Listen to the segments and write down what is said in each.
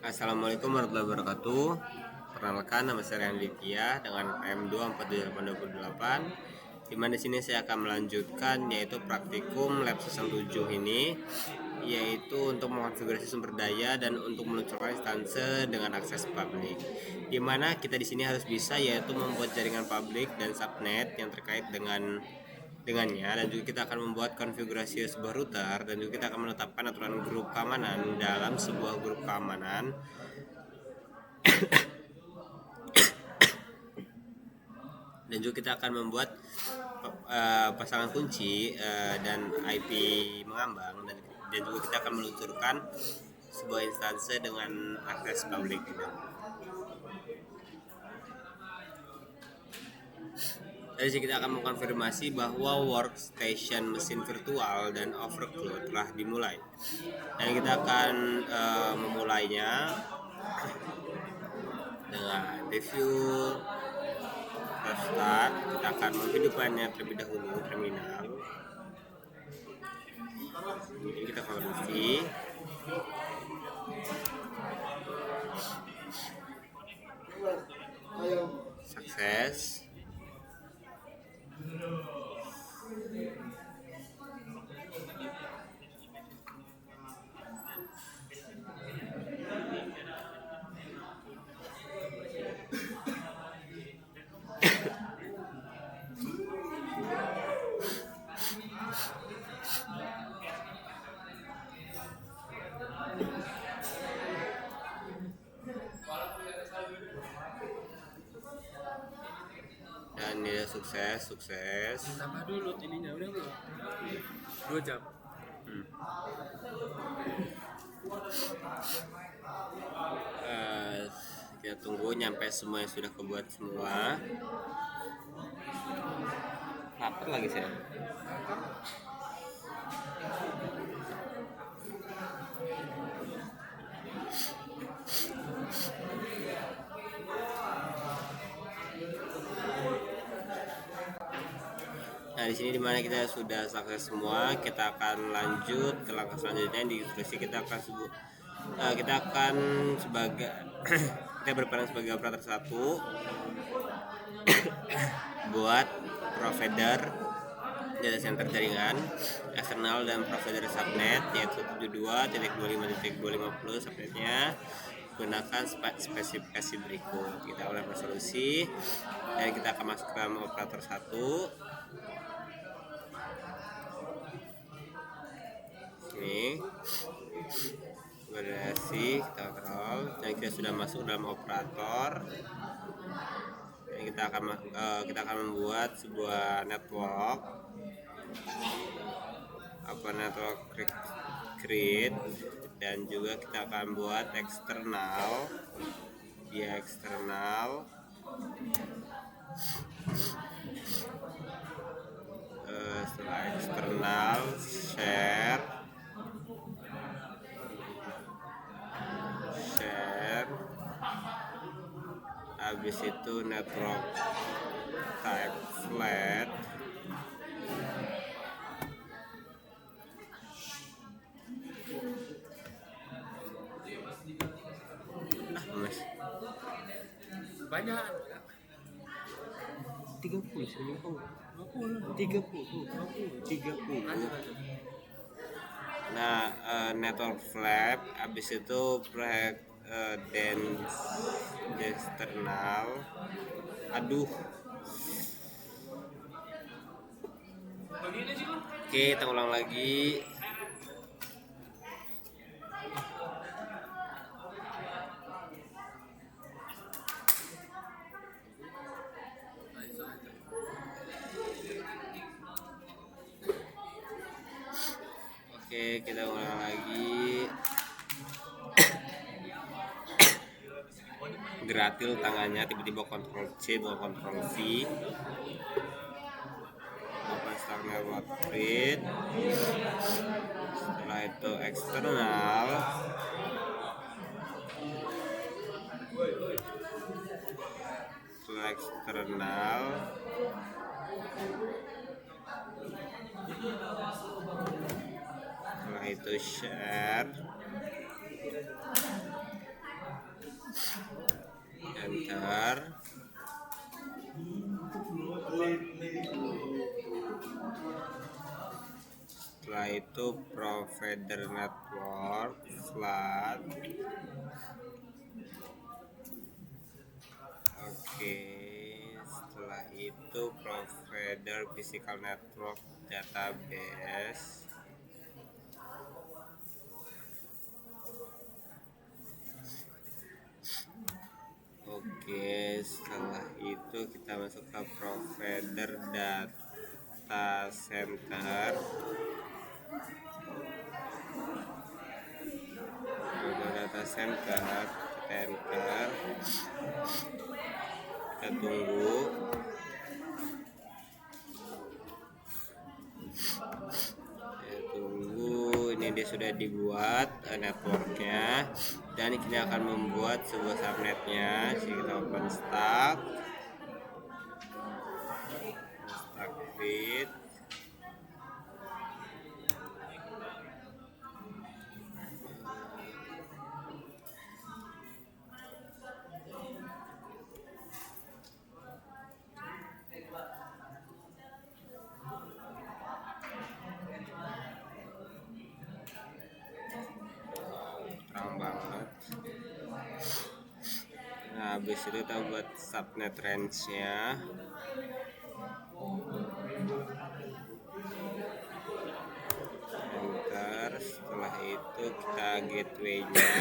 Assalamualaikum warahmatullahi wabarakatuh. Perkenalkan, nama saya Rian Ditya dengan PM24828. Di mana di sini saya akan melanjutkan yaitu praktikum lab season 7 ini, yaitu untuk mengonfigurasi sumber daya dan untuk meluncurkan instansi dengan akses publik. Di mana kita di sini harus bisa yaitu membuat jaringan publik dan subnet yang terkait dengannya, dan juga kita akan membuat konfigurasi sebuah router, dan juga kita akan menetapkan aturan grup keamanan dalam sebuah grup keamanan, dan juga kita akan membuat pasangan kunci dan IP mengambang, dan juga kita akan meluncurkan sebuah instansi dengan akses publik gitu. Dari sini kita akan mengkonfirmasi bahwa workstation mesin virtual dan overclock telah dimulai. Dan kita akan memulainya dengan review start. Kita akan menghidupkannya terlebih dahulu terminal. Ini kita konfirmasi. Sukses. Dan dia sukses. Tambah dulu ininya udah belum? 2 jam. Kita tunggu nyampe semua yang sudah kebuat semua. Lapar lagi saya. Nah, di sini dimana kita sudah sukses semua, kita akan lanjut ke langkah selanjutnya. Di instruksi kita akan sebagai kita berperan sebagai operator 1 buat provider data center jaringan eksternal dan provider subnet, yaitu 72.25.250 subnetnya gunakan spesifikasi berikut. Kita ulang resolusi dan kita akan masuk ke dalam operator 1. Ini variasi kita kontrol, dan kita sudah masuk dalam operator. Dan kita akan membuat sebuah network create, dan juga kita akan buat eksternal setelah eksternal share, habis itu network type flat, Banyak 30 sini. 30. Nah, network flap, habis itu dense external. Aduh. Oke, kita ulang lagi. Oke, kita ulang lagi. Geratil tangannya, tiba-tiba kontrol C atau kontrol V. Open start network create. Setelah itu eksternal. Setelah itu share, center. Setelah itu provider network flat. Oke, setelah itu provider physical network database. Oke, setelah itu kita masuk ke provider data center. Provider data center, kita enter. Kita tunggu. Ini dia sudah dibuat networknya, dan kita akan membuat sebuah subnetnya. Jadi kita open stack feed. Terang banget. Nah, habis itu kita buat subnet range-nya. Enter. Setelah itu kita gateway-nya.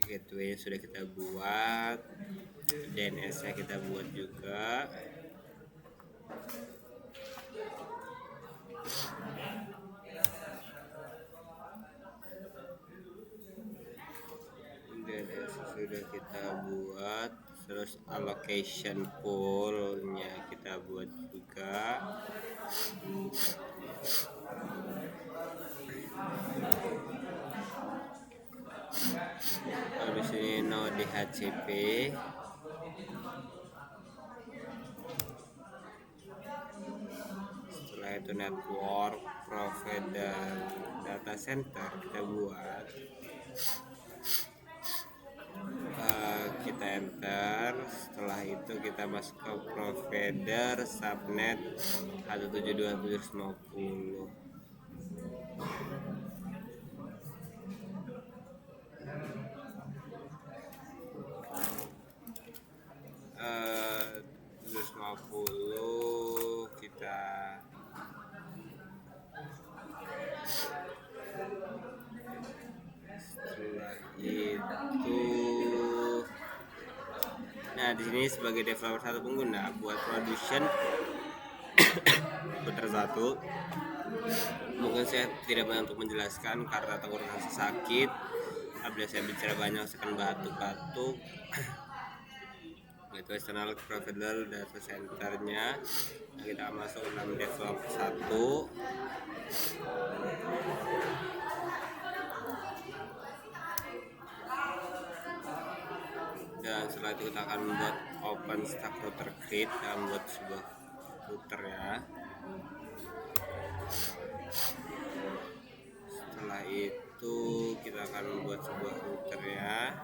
Gateway sudah kita buat, DNS-nya kita buat juga. DNS sudah kita buat, terus allocation pool-nya kita buat juga. Habis ini node DHCP. Setelah itu network provider data center kita buat. Kita enter. Setelah itu kita masuk ke provider subnet 172.150. Kita setelah itu, nah di sini sebagai developer satu pengguna buat production putar satu. Mungkin saya tidak banyak untuk menjelaskan karena tenggorokan saya sakit. Apabila saya bicara banyak saya akan batuk-batuk. Itu external provider data centernya. Nah, kita masuk dalam developer 1. Dan setelah itu kita akan membuat open stack router create dan membuat sebuah router ya. Setelah itu kita akan membuat sebuah router ya.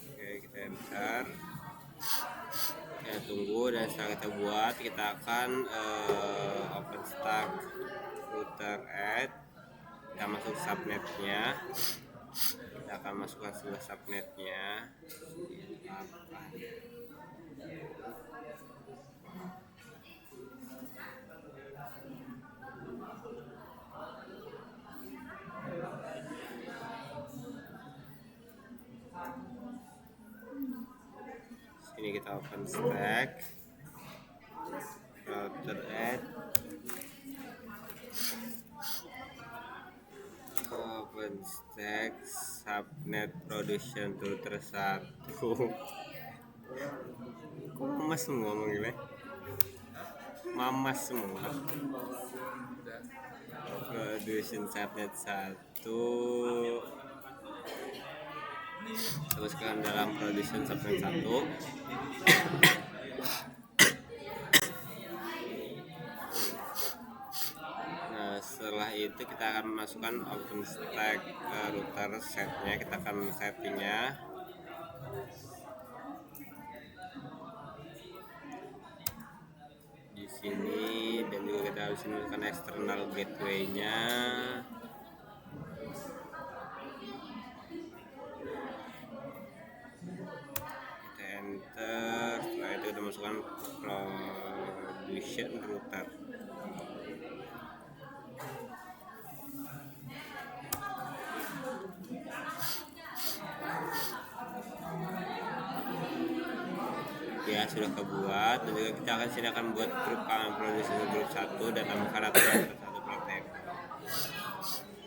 Oke, kita enter. Kita tunggu, dan setelah kita buat kita akan open stack router add. Kita masuk subnetnya. Kita akan masukkan sebuah subnetnya. Sini kita open stack router add. Open stack subnet production router 1. Kok mamas semua ngomongnya? Mamas semua. Production subnet 1. Teruskan dalam production subnet 1. itu kita akan masukkan OpenStack router setnya. Kita akan settingnya. Di sini, dan juga kita harus menggunakan external gateway-nya. Kita enter. Setelah itu kita masukkan production router. Ya, sudah kebuat, dan juga kita akan buat grup produksi grup 1 dan tambahkan aturan satu praktek.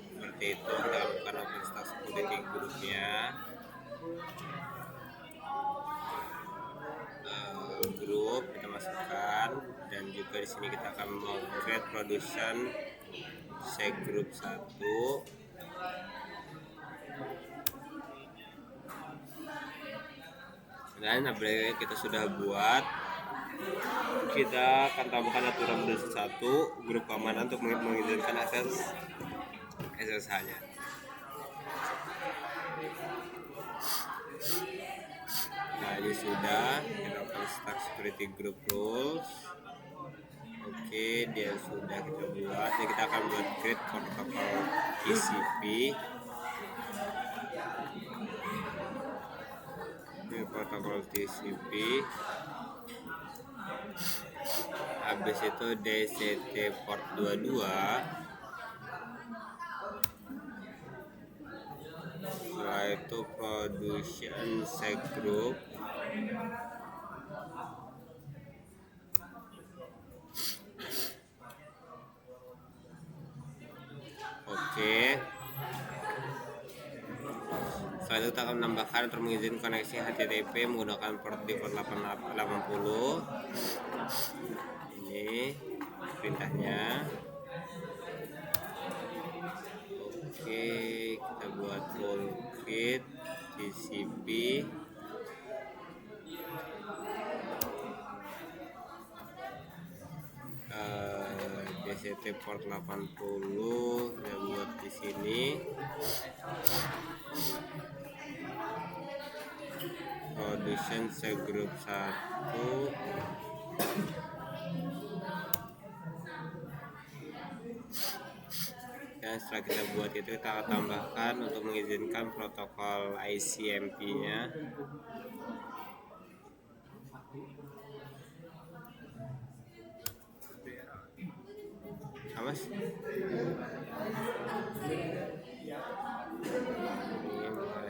Seperti itu, kita lakukan OpenStack security grupnya. Grup kita masukkan, dan juga di sini kita akan mau create production group 1. Dan apabila kita sudah buat, kita akan tambahkan aturan produksi 1 grup keamanan untuk mengizinkan akses SSH-nya. Nah, ini sudah kita OpenStack security group rules. Oke, dia sudah kita buat. Jadi kita akan buat create protokol TCP. Ini protokol TCP. Habis itu DCT port 22. Setelah itu production group. Oke. Setelah itu kita akan menambahkan untuk mengizinkan koneksi HTTP menggunakan port default 880. Ini perintahnya. Oke, kita buat config TCP. DCT port 80 kita buat di sini. Production group 1. Dan setelah kita buat itu, kita akan tambahkan untuk mengizinkan protokol ICMP-nya. Mas? Ini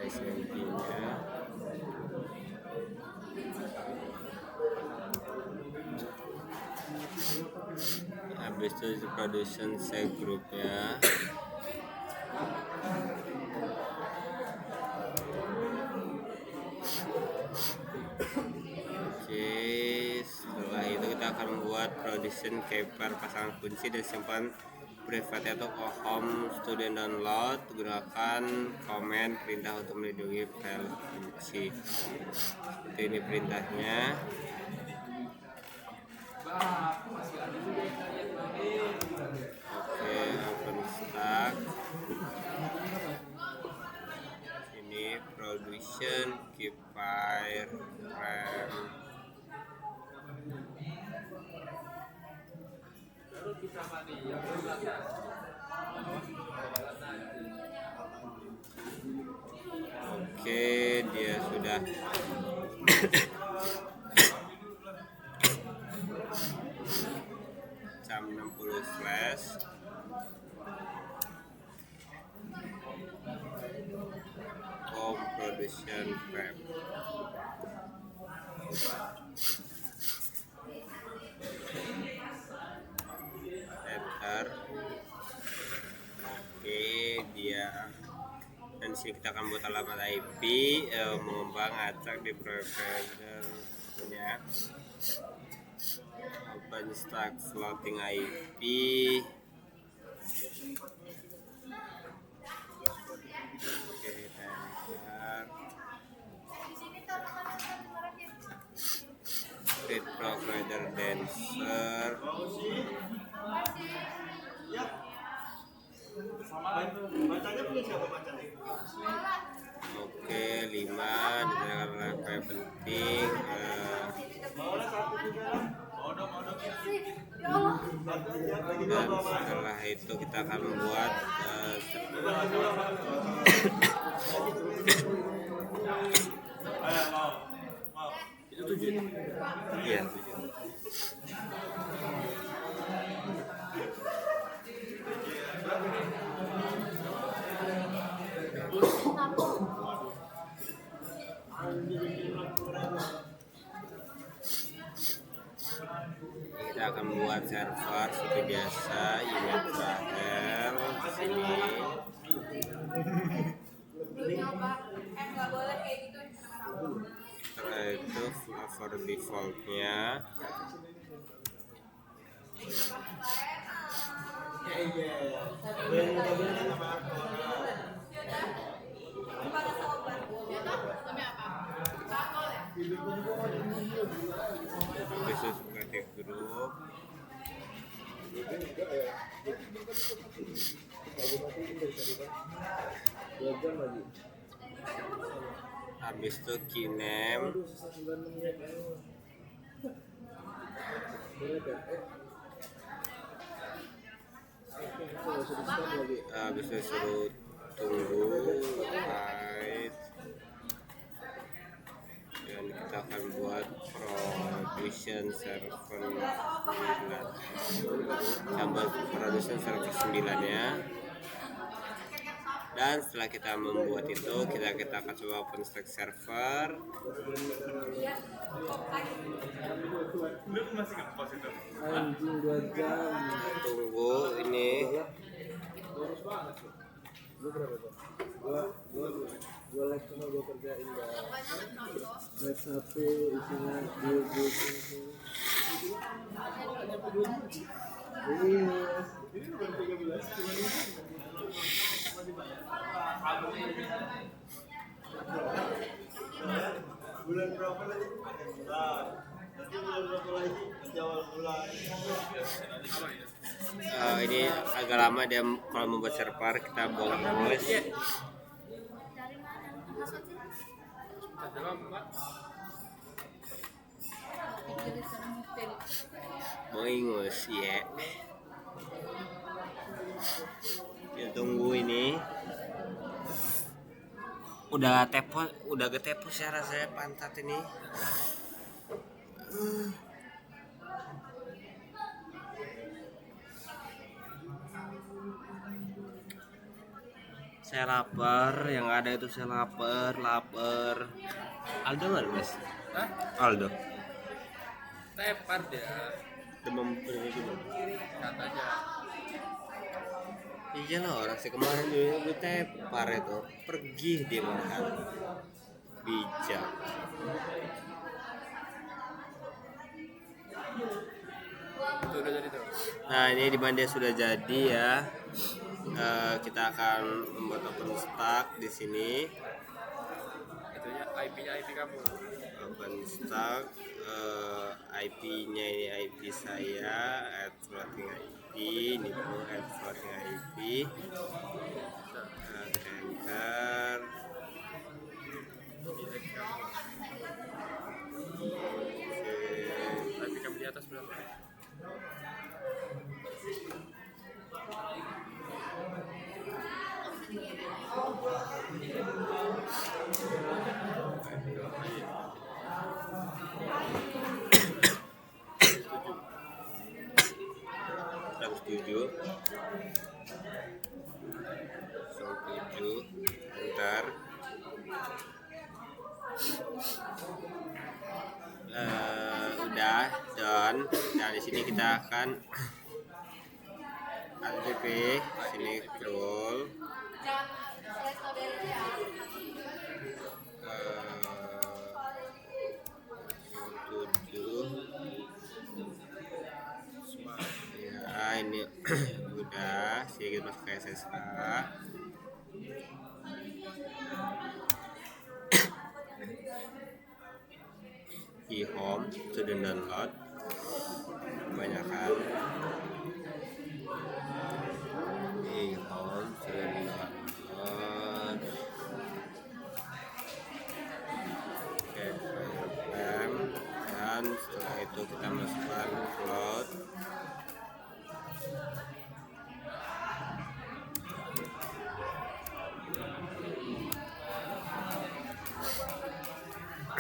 ICMP-nya. Habis itu production grupnya. Oke, setelah itu kita akan membuat production keeper pasangan kunci dan simpan private atau home student download. Gunakan komen perintah untuk melindungi file kunci. Seperti ini perintahnya. Oke, OpenStack. Ini production keeper RAM. Oke, dia sudah jam 60 flash. Home production web. Enter. Oke, dia. Dan sini kita akan buat alamat IP, mengembang acak di provider punya. OpenStack floating IP. Oke, enter. Create provider dancer. Oke, 5 karena apa yang penting. Dan setelah itu kita akan membuat Itu 7. iya, 7. Kita akan membuat server seperti biasa, unit terakhir di sini. Setelah itu flavor defaultnya. Khusus kreatif grup. Habis itu kinem. Habis itu suruh tunggu hide. Dan kita akan buat production server 9. Tambah production server 9 ya. Dan setelah kita membuat itu, kita akan coba openstack server. Anjing 2 jam. Tunggu ini. Lu berapa tuh? Gua like cuma gua kerjain dah. Like 1 isinya 2 ini baru 13 bulan berapa lagi? Nanti bulan berapa lagi? Nanti awal bulan. Ini agak lama dia kalau membuat server, kita bonus. Mengingus ya. Kita tunggu ini. Udah getepos ya rasanya pantat ini. Saya lapar, yang ada itu saya lapar. Aldo nggak mas? Hah? Aldo. Tepar dia. Demam gitu. Katanya. Iya lah, orang sih kemarin juga gue tepar itu, pergi dia makan. Bijak. Itu udah jadi tuh. Nah ini dimana dia sudah jadi ya. Kita akan membuat OpenStack di sini. Itunya IP kamu. OpenStack, IP-nya ini IP saya, add floating IP, ini pun add floating IP. Enter. IP kamu di atas berapa? Tujuh, enter. Udah done. Nah di sini kita akan ATP sini scroll. Ya ini udah sedikit masuk ke SSH. E-home sudah download kebanyakan. E-home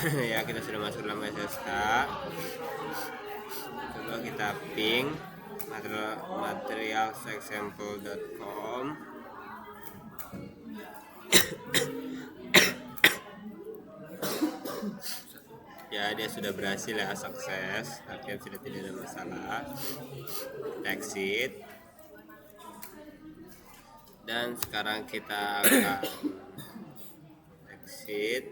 Ya, kita sudah masuk dalam SSH. Coba kita ping materialsexample.com. Ya, dia sudah berhasil ya, sukses, artinya sudah tidak ada masalah. Exit. Dan sekarang kita akan exit,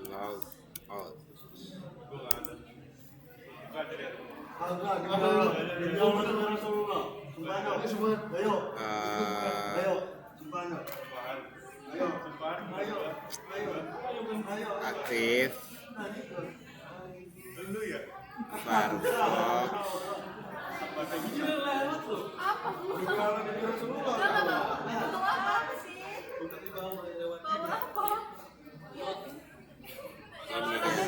log out. Aktif Firefox. Ini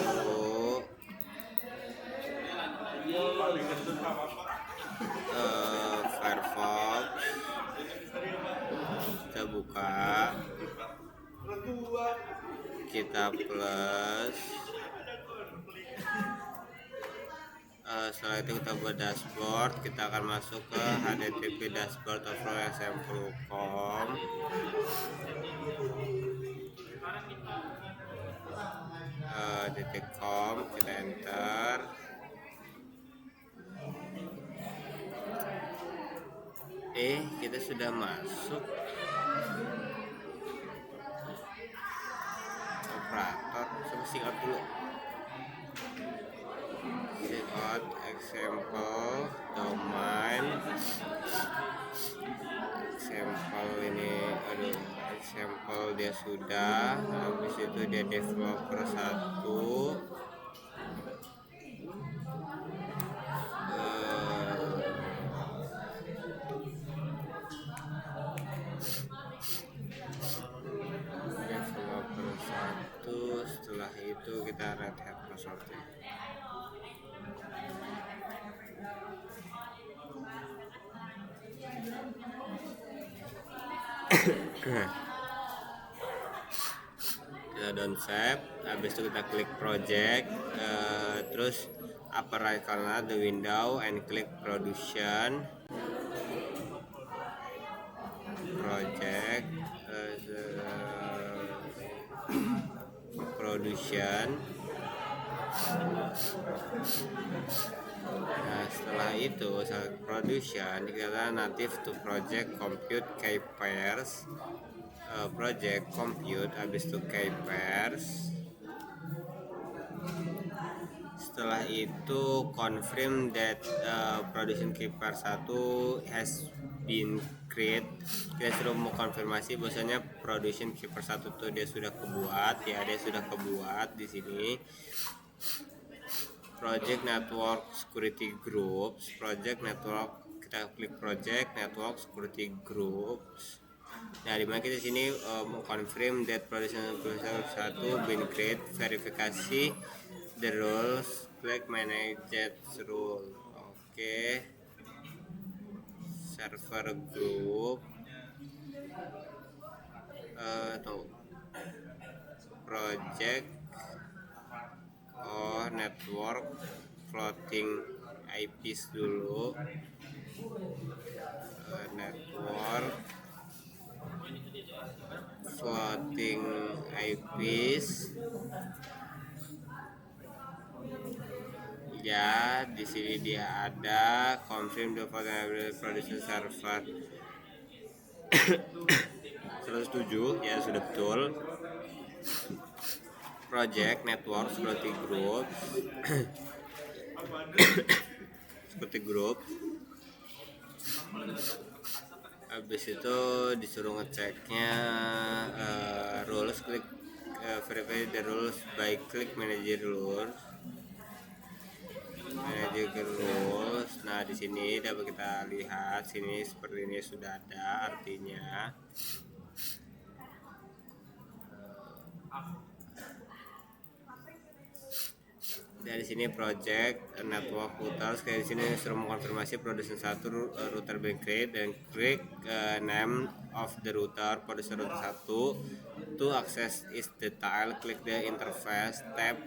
dulu Firefox, kita buka, kita plus, setelah itu kita buat dashboard. Kita akan masuk ke http dashboard.example.com. .com, kita enter. Kita sudah masuk. Operator, coba singkat dulu. Check example domain. Example ini, example dia sudah. Habis itu dia developer 1. Developer 1. Setelah itu kita Red Hat password. Kita down save. Habis itu kita klik project, terus upper right corner the window and klik production. Project, production. Nah, setelah itu select production, kita native to project compute key pairs, project compute, habis itu key pairs. Setelah itu confirm that production key pair 1 has been create. Kita sudah mau konfirmasi bahwasanya production key pair 1 tuh dia sudah kebuat ya, dia sudah kebuat di sini. Project network security groups, project network, kita klik project network security groups. Nah, dimana kita sini confirm that production 1 been create, verifikasi the rules, klik manage rule. Oke. Server group, project network floating IPs dulu, network floating IPs. Ya, di sini dia ada confirm the production server 107 ya, sudah betul. Project network security group security group. Habis itu disuruh ngeceknya rules, klik verify the rules by klik manager rules. Nah, di sini dapat kita lihat sini seperti ini sudah ada, artinya dari sini project network routers. Kayak di sini suruh mengkonfirmasi production 1 router been create dan klik name of the router production router 1. To access is the tile, click the interface tab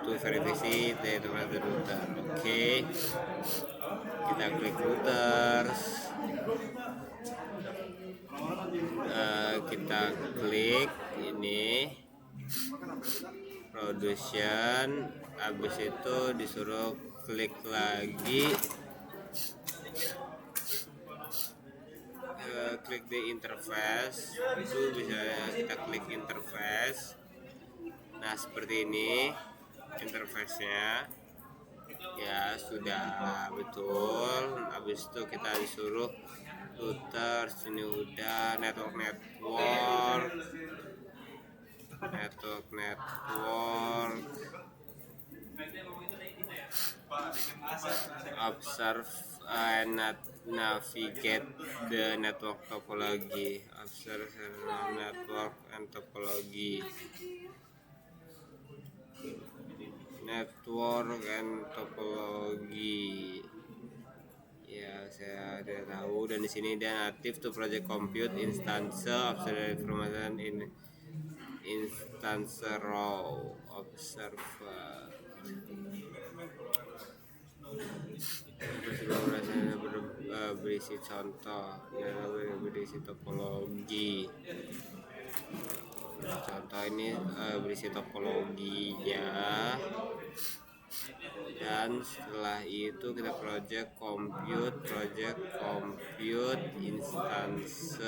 to verify the interface router. Oke, kita klik routers. Kita klik ini production, habis itu disuruh klik lagi klik di interface. Itu bisa kita klik interface. Nah, seperti ini interface-nya ya, sudah betul. Habis itu kita disuruh router, sini udah network observe and navigate the network topology. Observe network and topology. Network and topology. Ya, saya tidak tahu. Dan di sini dia native to project compute instance observe information in instance raw observer. Berisi contoh, berisi topologi. Contoh ini berisi topologinya. Dan setelah itu kita project compute instance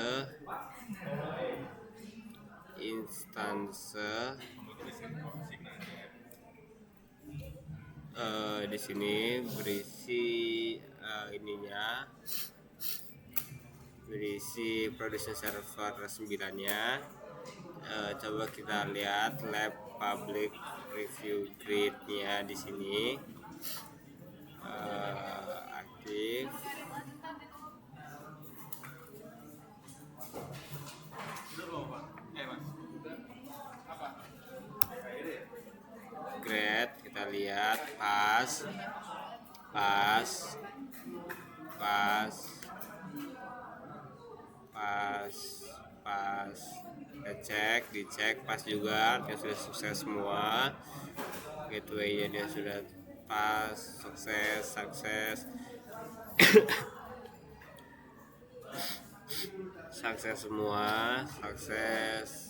di sini berisi ininya, berisi production server 9-nya. Coba kita lihat lab public review grid-nya di sini aktif. Grade kita lihat pas kita dicek pas juga, dia sudah sukses semua. Gateway-nya dia sudah pas, sukses sukses semua, sukses.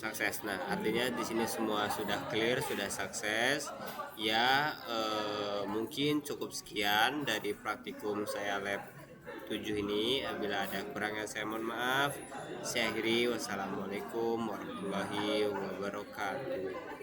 Sukses. Nah, artinya di sini semua sudah clear, sudah sukses. Ya, mungkin cukup sekian dari praktikum saya lab 7 ini. Apabila ada kurangnya saya mohon maaf. Saya akhiri, wassalamualaikum warahmatullahi wabarakatuh.